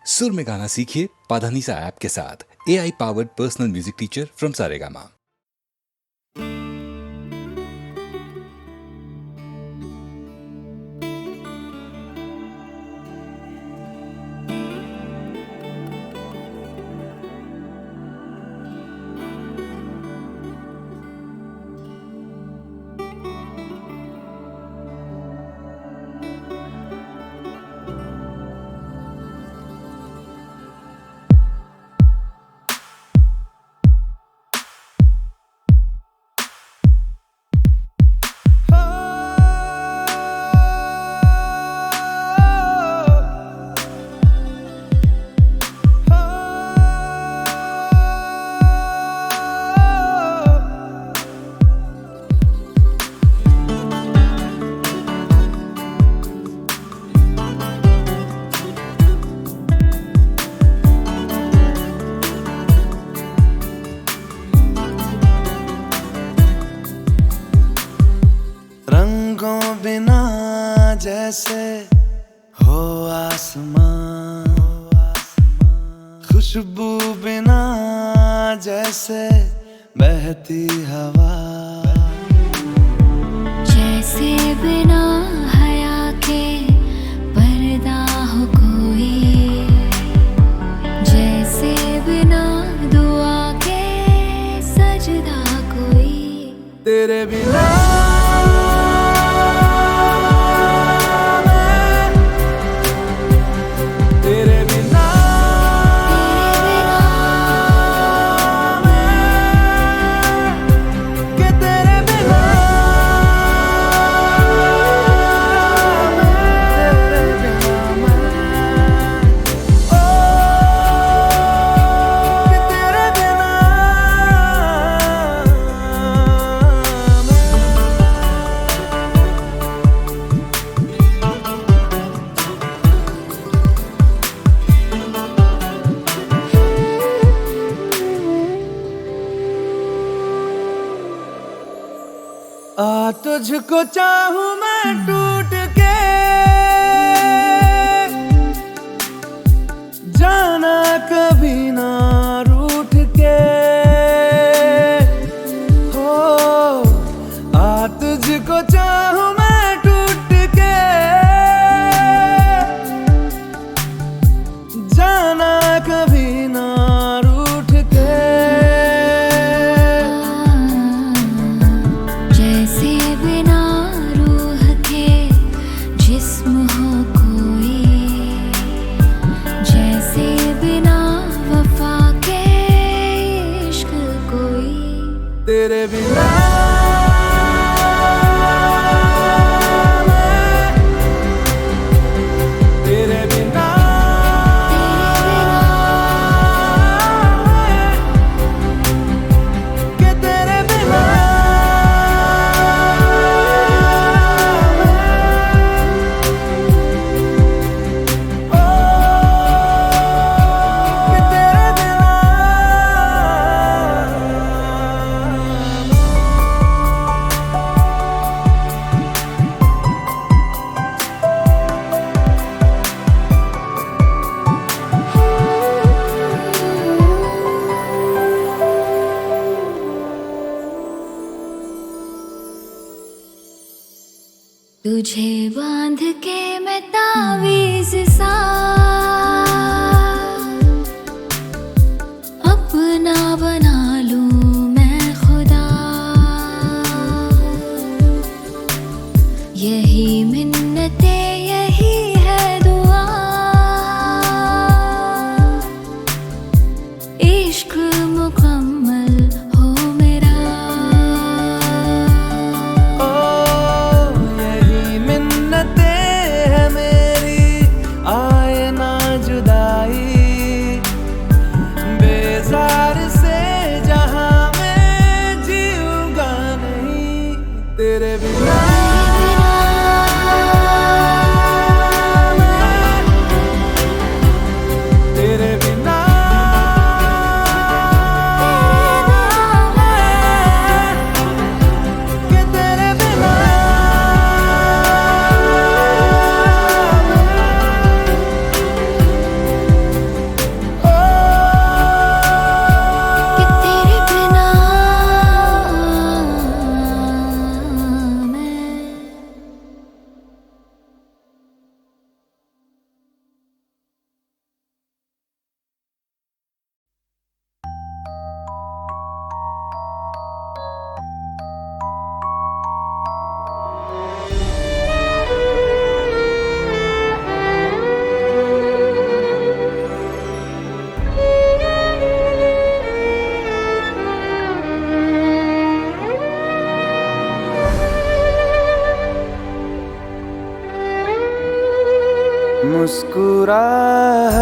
सुर में गाना सीखिए पाधानीसा ऐप के साथ। AI powered personal music teacher from Saregama. रंगों बिना जैसे हो आसमां, खुशबू बिना जैसे बहती हवा, जैसे बिना हया के पर्दा हो कोई, जैसे बिना दुआ के सजदा कोई। तेरे बिना तुझको चाहूं मैं टूट के, जाना कभी ना रूठ के, हो तुझको चाहूं मैं टूट के, जाना कभी ना रूठ के। तेरे बिना तुझे बांध के मैं तावीज़ सा अपना बना लूं मैं खुदा, यही मिन्नते यही है दुआ, इश्क मुकम्मल हो मेरा। यही मिन्नतें है मेरी।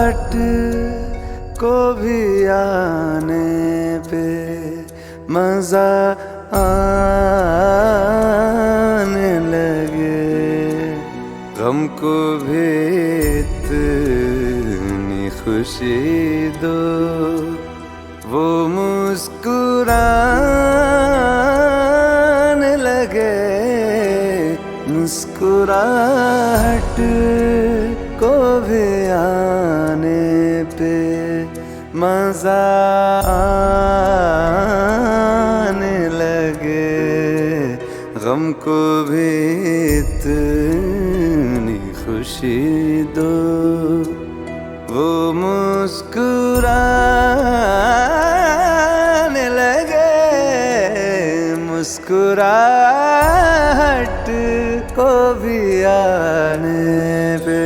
मुस्कुराहट को भी आने पे मजा आने लगे, गम को भी इतनी खुशी दो, वो मुस्कुराने लगे। मुस्कुराहट को भी आने पे मजा आने लगे, गम को भी इतनी खुशी दो, वो मुस्कुराने लगे। मुस्कुराहट को भी आने पे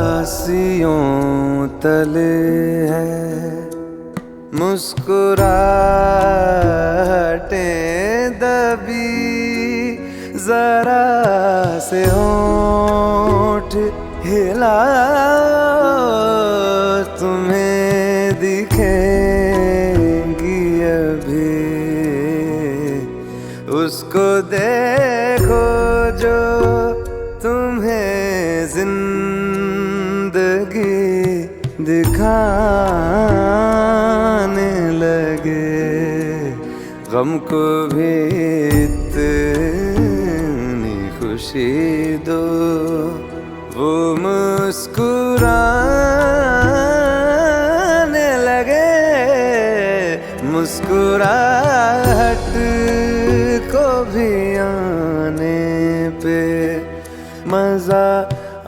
उदासियों तले है मुस्कुराहटें दबी, जरा से होंठ हिलाओ, तुम्हें दिखेंगी अभी। उसको देखो जो तुम्हें जिंदगी दिखाने लगे, गम को भी इतनी खुशी दो, वो मुस्कुराने लगे। मुस्कुराहट को भी आने पे मजा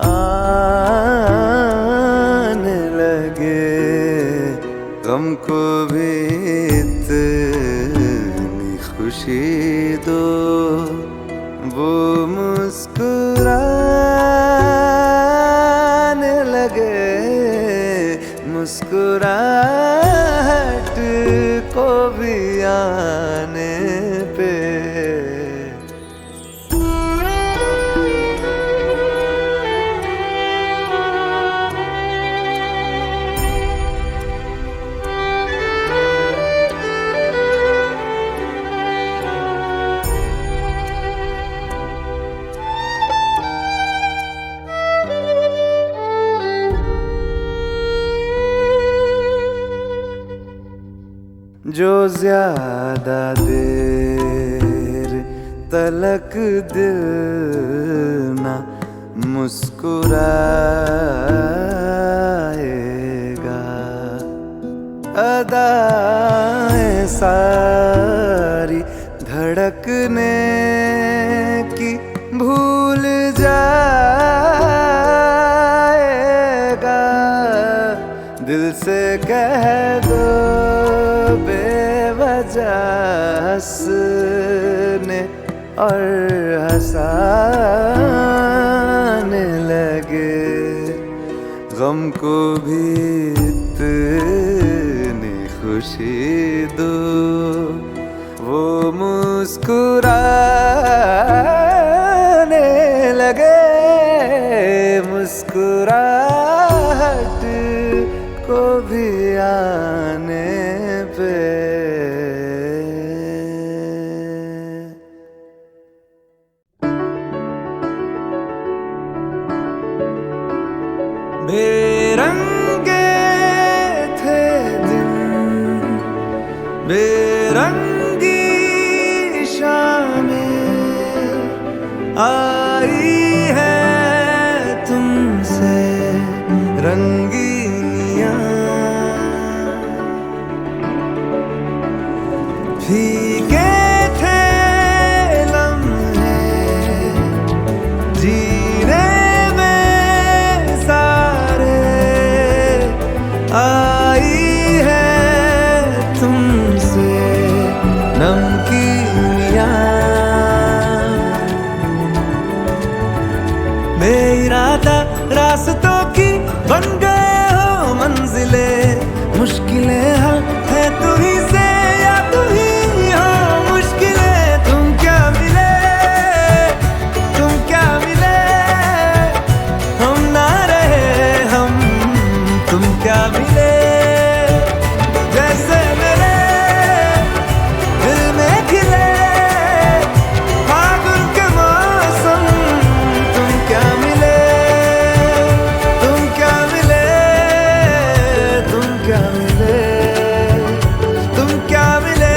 आने लगे, गम को भी इतनी खुशी दो, वो मुस्कुराने लगे। मुस्कुराहट को भी आने पे जो ज्यादा देर तलक दिल ना मुस्कुराएगा, अदाएं सारी धड़कने की भूल जाएगा। दिल से कह दो बेवजह हंसने और हंसाने लगे, गम को भी इतनी खुशी दो, वो मुस्कुराने लगे। मुस्कुराहट को भी आने पे बेरंगे थे दिन, बेरंगी शामें आई है तुमसे रंगीनियां, फीके थे लम्हे जीने में सारे, आई है तुमसे नमकीनियां। बेइरादा रास्तों की बन क्या मिले जैसे मेरे दिल में खिले फागुन के मौसम तुम क्या मिले तुम क्या मिले तुम क्या मिले तुम क्या मिले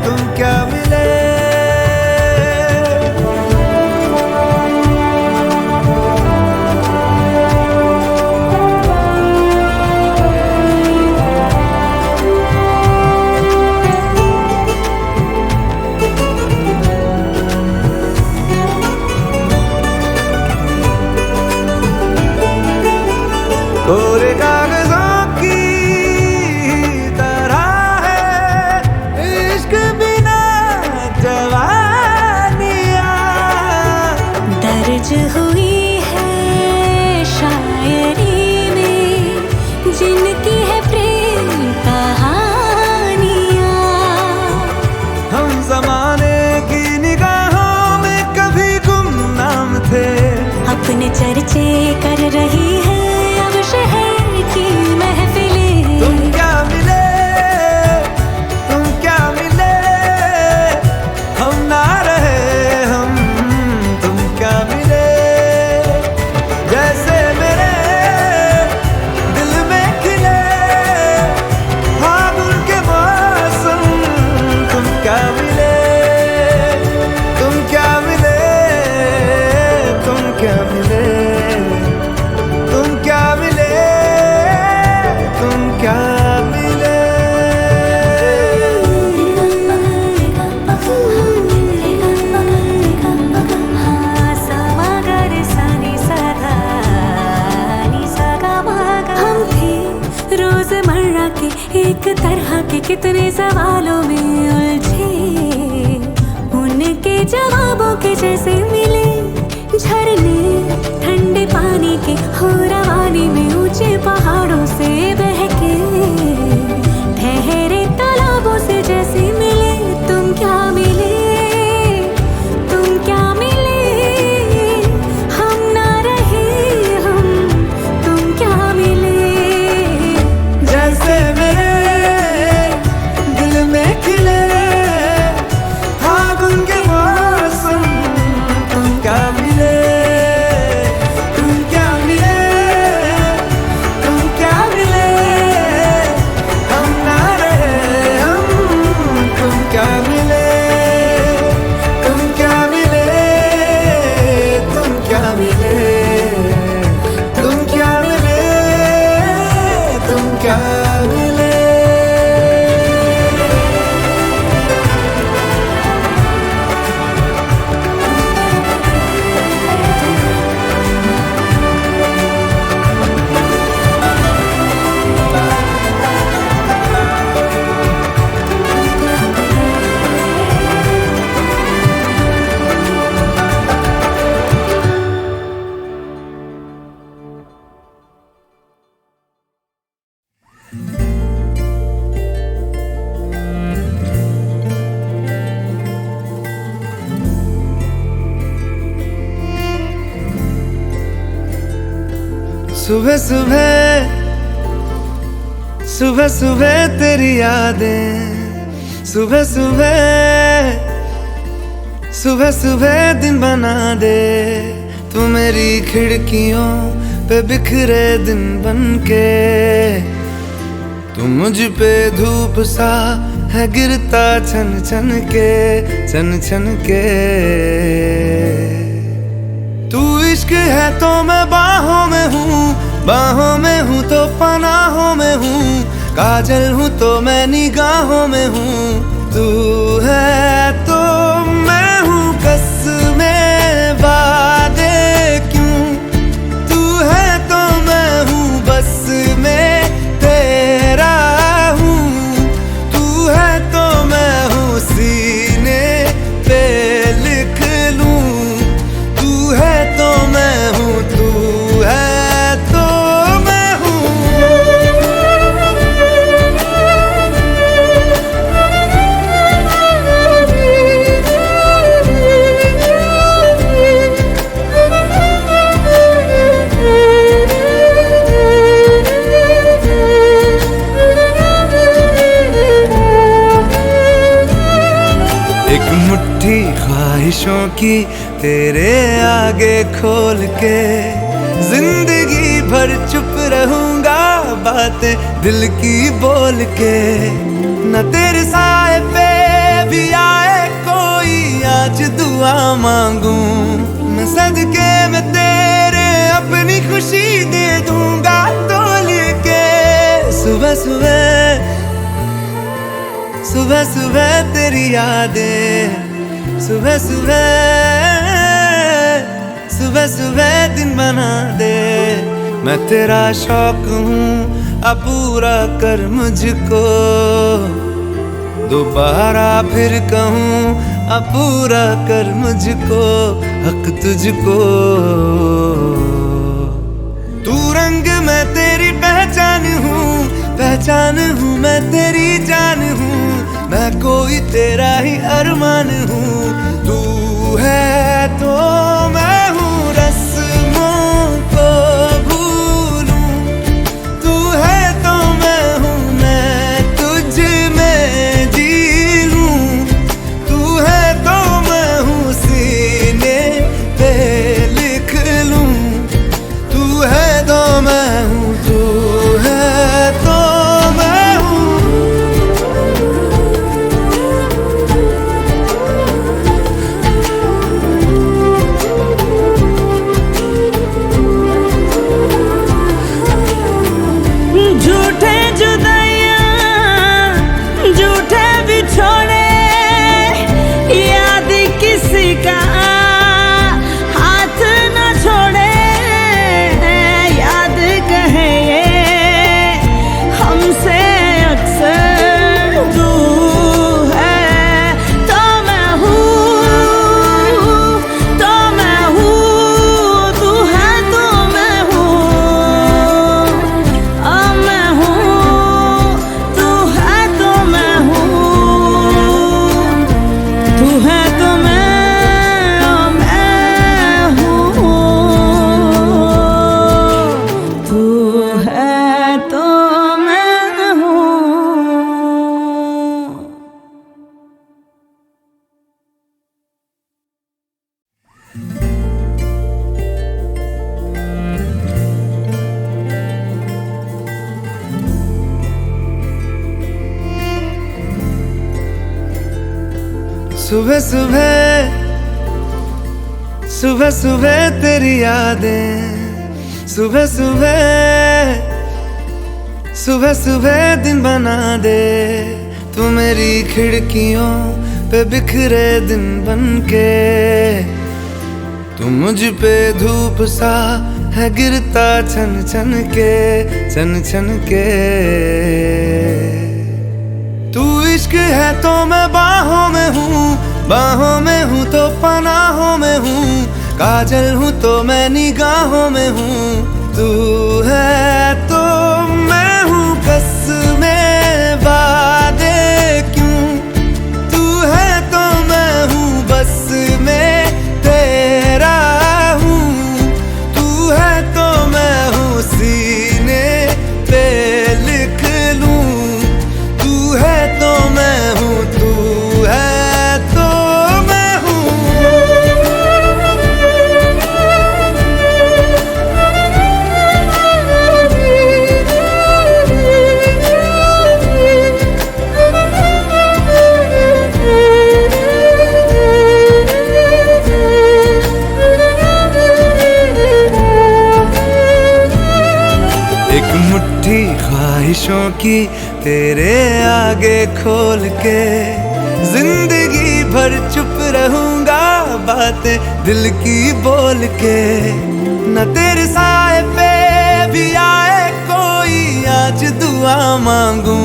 तुम क्या मिले कोरे कागजों की तरह है इश्क बिना जवानियाँ दर्ज हुई है शायरी में जिनकी है प्रेम कहानियाँ। हम जमाने की निगाहों में कभी गुमनाम थे अपने चर्चे कर रही है अब शहर की महफिलें। तुम क्या मिले तुम क्या मिले हम ना रहे हम तुम क्या मिले जैसे मेरे दिल में खिले फागुन के मौसम तुम क्या मिले तुम क्या मिले तुम क्या मिले तुम क्या मिले तुम क्या मिले हम थे रोजमर्रा के एक तरह के कितने सवालों में उलझे उनके जवाबों के जैसे मिले झरने ठंडे पानी के हो रवानी में ऊंचे पहाड़ों से बहके ठहरे तालाबों से जैसे मिले। तुम क्या मिले तुम क्या मिले हम ना रहे हम तुम क्या मिले जैसे मेरे दिल में खिले फागुन के मौसम तुम क्या मिले तुम क्या मिले तुम क्या मिले हम ना रहे हम तुम क्या मिले तुम क्या मिले तुम क्या मिले तुम क्या मिले तुम क्या मिले सुबह सुबह सुबह सुबह तेरी यादें सुबह सुबह सुबह सुबह दिन बना दे तू मेरी खिड़कियों पे बिखरे दिन बनके तू मुझ पे धूप सा है गिरता छन छन के तू इश्क है तो मैं बाहों में हूँ तो पनाहों में हूँ काजल हूँ तो मैं निगाहों में हूँ तू है तो मैं हूँ कसमें वादे क्यों तू है तो मैं हूँ बस में तेरा हूँ तू है तो मैं हूँ सीने पे लिख लूँ तू है तो मैं हूँ तू है तो मैं हूँ ख्वाहिशों की तेरे आगे खोल के जिंदगी भर चुप रहूंगा, बातें दिल की बोल के। न तेरे साए पे भी आए कोई, आज दुआ मांगू मैं सदके में तेरे, अपनी खुशी दे दूंगा तोल के। सुबह सुबह सुबह सुबह तेरी यादें, सुबह सुबह सुबह सुबह दिन बना दे। मैं तेरा शौक हूँ, अब पूरा कर मुझको, दोबारा फिर कहूँ अब पूरा कर मुझको, हक तुझको। तू रंग मैं तेरी पहचान हूँ, पहचान हूँ मैं तेरी जान हूँ, मैं कोई तेरा ही अरमान हूँ। तू है तो मैं हूँ, रस्मों को भूलूं, तू है तो मैं हूँ, मैं तुझ में जी लूं। तू है तो मैं हूँ, सीने पे लिख लूं, तू है तो मैं हूँ, तू है तो मैं हूँ। झूठे जुदाइयां, झूठे बिछोड़े, याद किसी का हाथ न छोड़े। याद कहे ये हमसे अक्सर, तू है तो मैं हूँ, तो मैं हूँ, तू है तो मैं हूँ, मैं हूँ, तू है तो मैं हूँ, तू है तो मैं हूँ, तू है तो मैं हूँ। सुबह सुबह सुबह सुबह तेरी यादें, सुबह सुबह सुबह सुबह दिन बना दे। तू मेरी खिड़कियों पे बिखरे दिन बनके, तू मुझ पे धूप सा है गिरता छन छन के, छन छन के। तू इश्क है तो मैं बाहों में हूँ, बाहों में हूँ तो पनाहों में हूँ, काजल हूँ तो मैं निगाहों में हूँ। तू है तो मैं हूँ, कसमें वादे क्यों, तू है तो मैं हूँ, बस मैं तेरा हूँ। तू है तो मैं हूँ, सीने पे लिख लूं, तू है तो मैं हूँ, तू है तो मैं हूँ। एक मुट्ठी ख्वाहिशों की तेरे आगे खोल के, जिंदगी भर चुप रहूंगा, बातें दिल की बोल के। न तेरे साए पे भी आए कोई, आज दुआ मांगू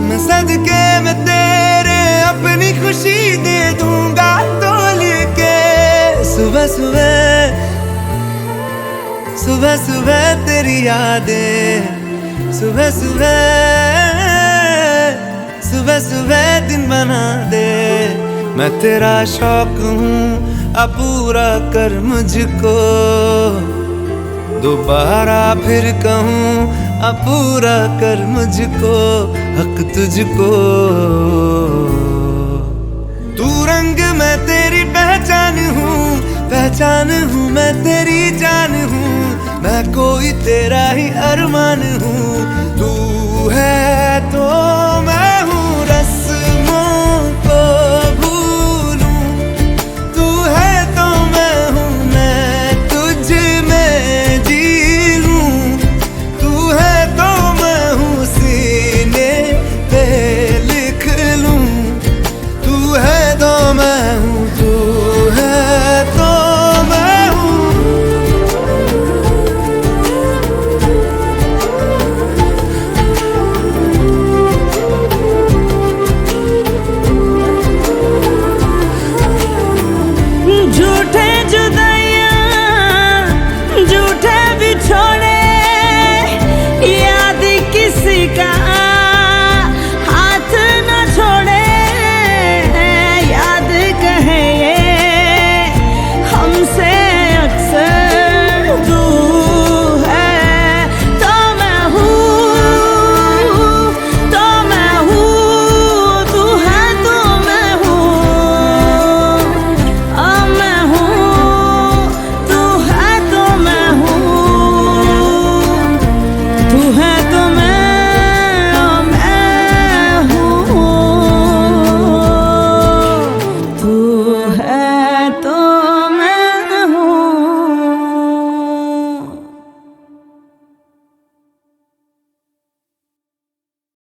मैं सदके में तेरे, अपनी खुशी दे दूंगा तोल के। सुबह सुबह सुबह सुबह तेरी यादें, सुबह सुबह सुबह सुबह दिन बना दे। मैं तेरा शौक हूँ, अब पूरा कर मुझको, दोबारा फिर कहूँ अब पूरा कर मुझको, हक तुझको। तू रंग मैं तेरी पहचान पहचान हूँ मैं तेरी जान हूँ, मैं कोई तेरा ही अरमान हूँ। तू है तो